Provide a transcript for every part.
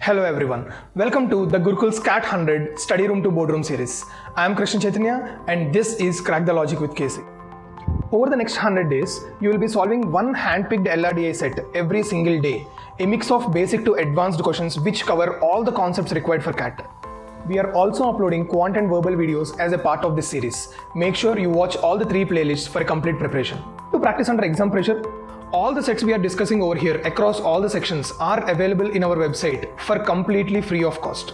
Hello everyone, welcome to the Gurukul's CAT 100 Study Room to Boardroom series. I am Krishna Chaitanya and this is Crack the Logic with KC. Over the next 100 days, you will be solving one hand-picked LRDI set every single day, a mix of basic to advanced questions which cover all the concepts required for CAT. We are also uploading quant and verbal videos as a part of this series. Make sure you watch all the 3 playlists for a complete preparation. To practice under exam pressure, all the sets we are discussing over here across all the sections are available in our website for completely free of cost.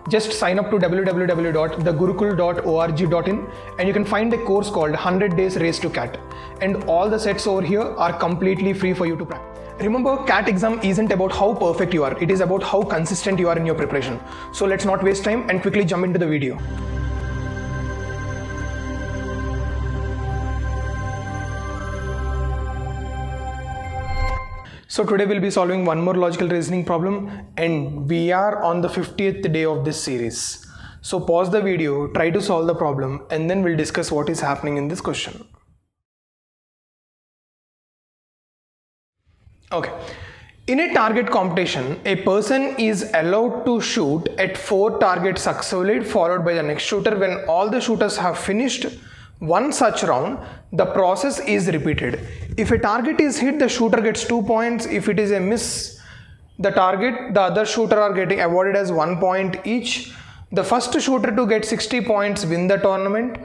Just sign up to www.thegurukul.org.in and you can find a course called 100 Days Race to CAT. And all the sets over here are completely free for you to practice. Remember, CAT exam isn't about how perfect you are, it is about how consistent you are in your preparation. So let's not waste time and quickly jump into the video. So today we'll be solving one more logical reasoning problem and we are on the 50th day of this series. So pause the video, try to solve the problem and then we'll discuss what is happening in this question. Okay. In a target competition, a person is allowed to shoot at 4 targets successively followed by the next shooter. When all the shooters have finished one such round, the process is repeated. If a target is hit, the shooter gets 2 points. If it is a miss, the other shooter are getting awarded as 1 point each. The first shooter to get 60 points win the tournament.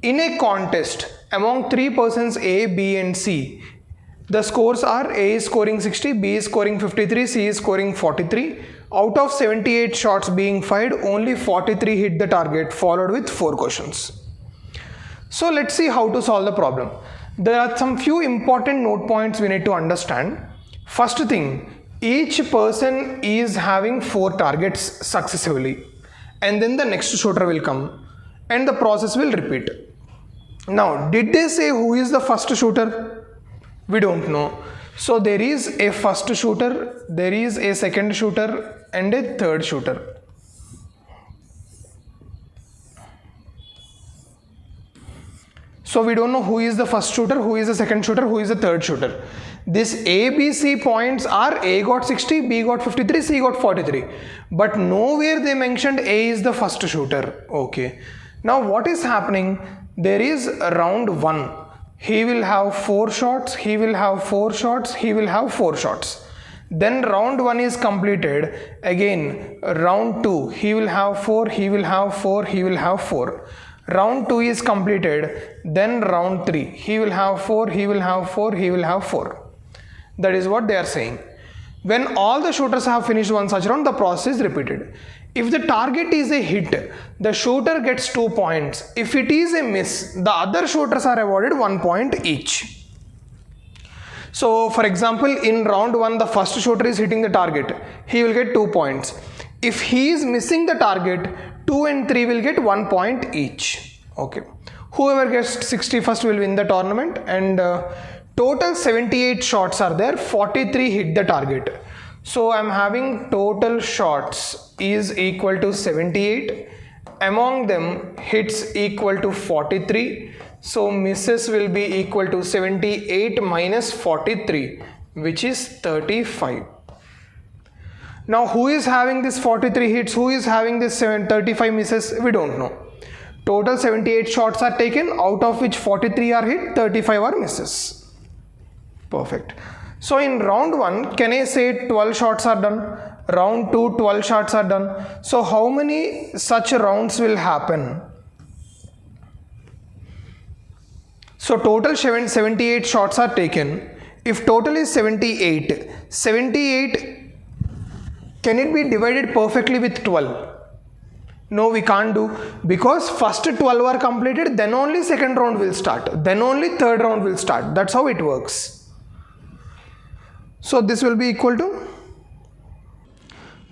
In a contest among 3 persons A, B and C, the scores are A is scoring 60, B is scoring 53, C is scoring 43. Out of 78 shots being fired, only 43 hit the target, followed with 4 questions. So let's see how to solve the problem. There are some few important note points we need to understand. First thing, each person is having 4 targets successively and then the next shooter will come and the process will repeat. Now, did they say who is the first shooter? We don't know. So there is a first shooter, there is a second shooter and a third shooter. So we don't know who is the first shooter, who is the second shooter, who is the third shooter. This A, B, C points are A got 60, B got 53, C got 43. But nowhere they mentioned A is the first shooter. Okay. Now what is happening? There is round 1. He will have 4 shots, he will have 4 shots, he will have 4 shots. Then round 1 is completed. Again, round 2, he will have 4, he will have 4, he will have 4. Round 2 is completed, then round 3, he will have 4, he will have 4, he will have 4. That is what they are saying. When all the shooters have finished one such round, the process is repeated. If the target is a hit, the shooter gets 2 points. If it is a miss, the other shooters are awarded 1 point each. So for example, in round 1, the first shooter is hitting the target. He will get 2 points. If he is missing the target, 2 and 3 will get 1 point each. Okay. Whoever gets 60 first will win the tournament and total 78 shots are there, 43 hit the target. So I am having total shots is equal to 78. Among them hits equal to 43. So misses will be equal to 78 minus 43, which is 35. Now who is having this 43 hits, who is having this 35 misses, we don't know. Total 78 shots are taken, out of which 43 are hit, 35 are misses. Perfect. So in round 1, can I say 12 shots are done? Round 2, 12 shots are done. So how many such rounds will happen? So total 78 shots are taken. If total is 78, can it be divided perfectly with 12? No, we can't do, because first 12 are completed, then only second round will start, then only third round will start. That's how it works. So this will be equal to?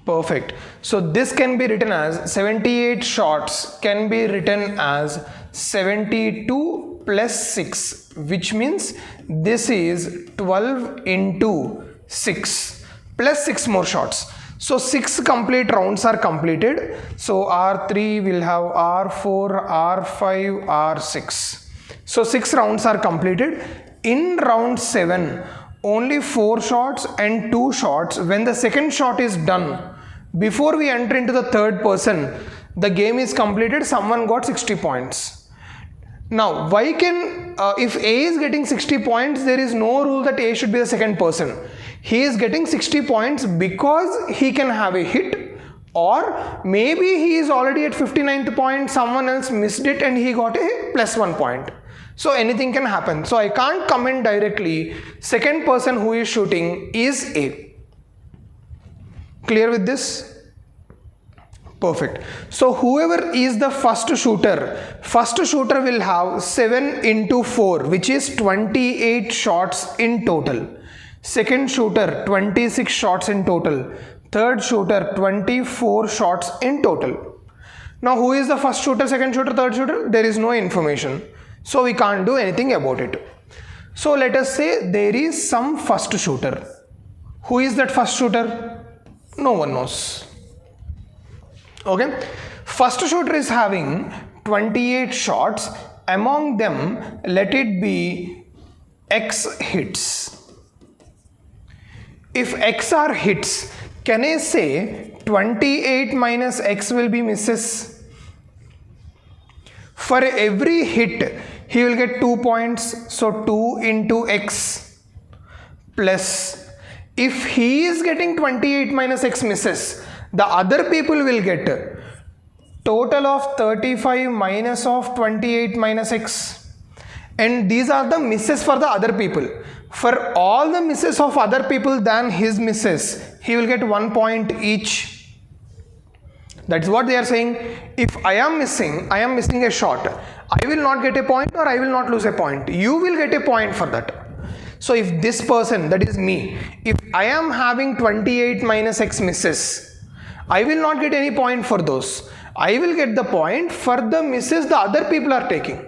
Perfect. So this can be written as 78 shots can be written as 72 plus 6, which means this is 12 into 6 plus 6 more shots. So 6 complete rounds are completed. So R3 will have R4, R5, R6. So 6 rounds are completed. In round 7, only 4 shots and 2 shots. When the second shot is done, Before we enter into the third person, the game is completed, someone got 60 points. Now, why can, if A is getting 60 points, there is no rule that A should be the second person. He is getting 60 points because he can have a hit, or maybe he is already at 59th point, someone else missed it and he got a +1 point. So anything can happen. So I can't comment directly, second person who is shooting is A. Clear with this? Perfect. So whoever is the first shooter will have 7 into 4, which is 28 shots in total. Second shooter, 26 shots in total. Third shooter, 24 shots in total. Now who is the first shooter, second shooter, third shooter? There is no information. So we can't do anything about it. So let us say there is some first shooter. Who is that first shooter? No one knows. Okay. First shooter is having 28 shots. Among them, let it be X hits. If X are hits, can I say 28 minus X will be misses? For every hit, he will get 2 points. So 2 into X plus. If he is getting 28 minus X misses, the other people will get total of 35 minus of 28 minus X. And these are the misses for the other people. For all the misses of other people than his misses, he will get 1 point each. That's what they are saying. If I am missing a shot, I will not get a point or I will not lose a point. You will get a point for that. So if this person, that is me, if I am having 28 minus X misses, I will not get any point for those. I will get the point for the misses the other people are taking.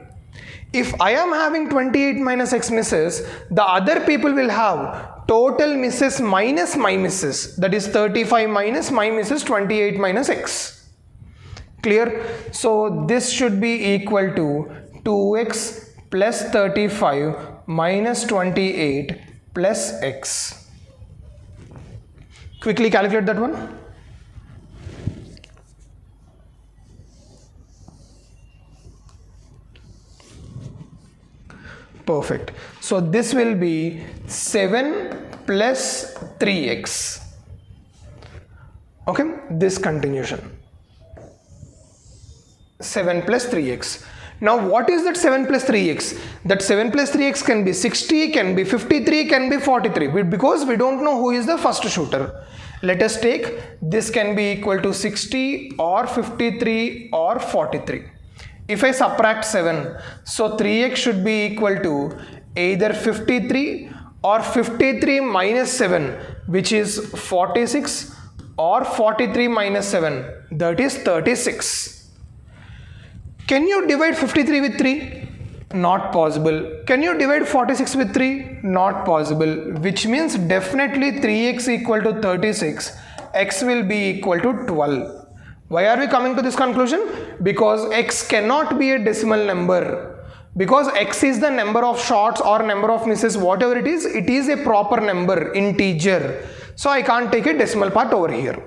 If I am having 28 minus X misses, the other people will have total misses minus my misses. That is 35 minus my misses 28 minus X. Clear? So this should be equal to 2X plus 35 minus 28 plus X. Quickly calculate that one. Perfect. So this will be 7 plus 3x. Okay, this continuation. 7 plus 3x. Now what is that 7 plus 3x? That 7 plus 3x can be 60, can be 53, can be 43, because we don't know who is the first shooter. Let us take this can be equal to 60 or 53 or 43. If I subtract 7, so 3x should be equal to either 53 or 53 minus 7, which is 46, or 43 minus 7, that is 36. Can you divide 53 with 3? Not possible. Can you divide 46 with 3? Not possible, which means definitely 3x equal to 36, x will be equal to 12. Why are we coming to this conclusion? Because x cannot be a decimal number. Because x is the number of shots or number of misses, whatever it is a proper number, integer. So I can't take a decimal part over here.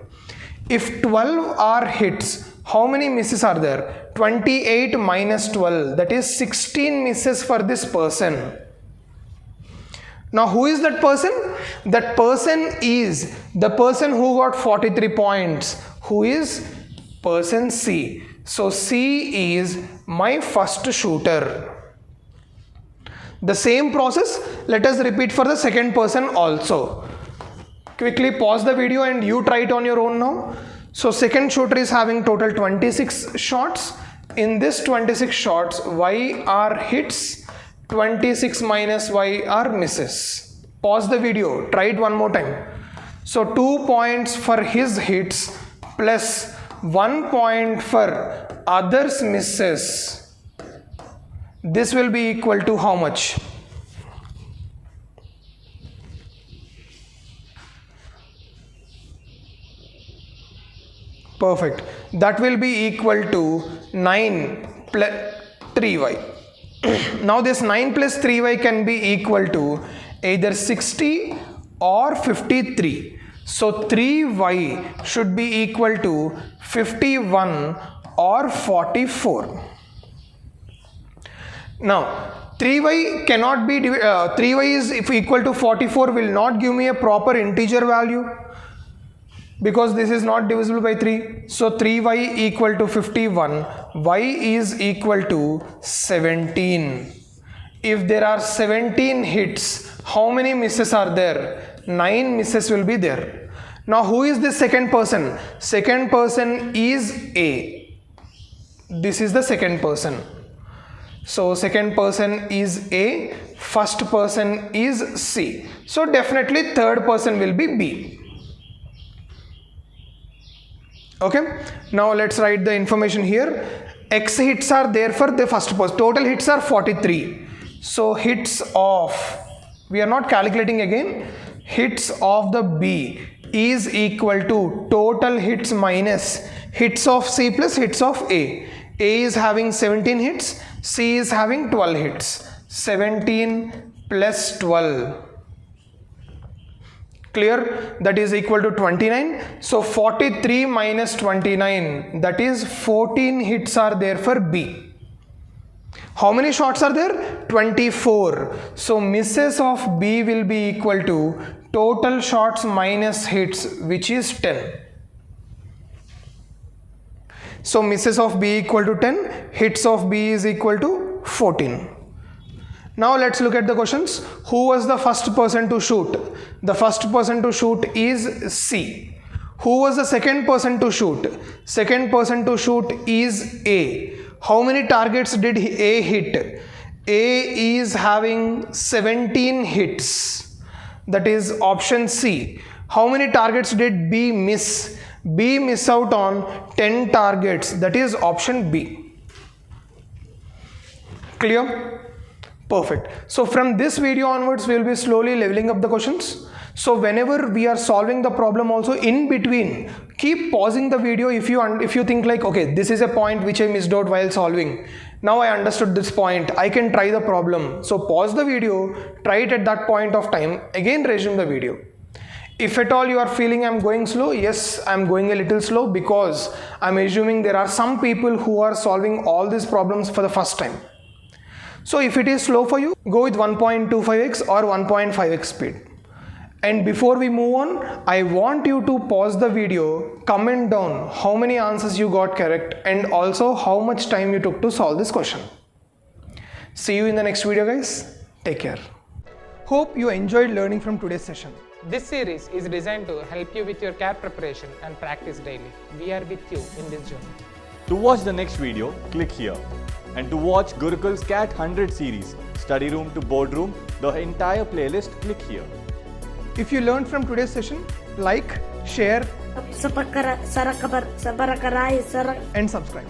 If 12 are hits, how many misses are there? 28 minus 12, that is 16 misses for this person. Now who is that person? That person is the person who got 43 points, who is person C. So C is my first shooter. The same process let us repeat for the second person also. Quickly pause the video and you try it on your own now. So second shooter is having total 26 shots. In this 26 shots, Y are hits, 26 minus Y are misses. Pause the video, try it one more time. So 2 points for his hits plus 1 point for others misses. This will be equal to how much? Perfect. That will be equal to 9 plus 3y. Now this 9 plus 3y can be equal to either 60 or 53. So 3y should be equal to 51 or 44. Now 3y cannot be 3y is if equal to 44 will not give me a proper integer value because this is not divisible by 3. So 3y equal to 51, y is equal to 17. If there are 17 hits, how many misses are there? 9 misses will be there. Now who is the second person? Second person is A. This is the second person. So second person is A, first person is C. So definitely third person will be B. Okay, now let's write the information here. X hits are there for the first person. Total hits are 43. So hits of, we are not calculating again, hits of the B is equal to total hits minus hits of C plus hits of A. A is having 17 hits, C is having 12 hits. 17 plus 12. Clear? That is equal to 29. So 43 minus 29, that is 14 hits are there for B. How many shots are there? 24. So misses of B will be equal to total shots minus hits, which is 10. So misses of B equal to 10, hits of B is equal to 14. Now let's look at the questions. Who was the first person to shoot? The first person to shoot is C. Who was the second person to shoot? Second person to shoot is A. How many targets did A hit? A is having 17 hits. That is option C. How many targets did B miss? B miss out on 10 targets. That is option B. Clear? Perfect. So from this video onwards, we will be slowly leveling up the questions. So whenever we are solving the problem also, in between, keep pausing the video if you think like, okay, this is a point which I missed out while solving. Now I understood this point, I can try the problem. So pause the video, try it at that point of time, again resume the video. If at all you are feeling I'm going slow, yes, I'm going a little slow because I'm assuming there are some people who are solving all these problems for the first time. So if it is slow for you, go with 1.25x or 1.5x speed. And before we move on, I want you to pause the video, comment down how many answers you got correct and also how much time you took to solve this question. See you in the next video, guys. Take care. Hope you enjoyed learning from today's session. This series is designed to help you with your CAT preparation and practice daily. We are with you in this journey. To watch the next video, click here. And to watch Gurukul's CAT 100 series, study room to boardroom, the entire playlist, click here. If you learned from today's session, like, share and subscribe.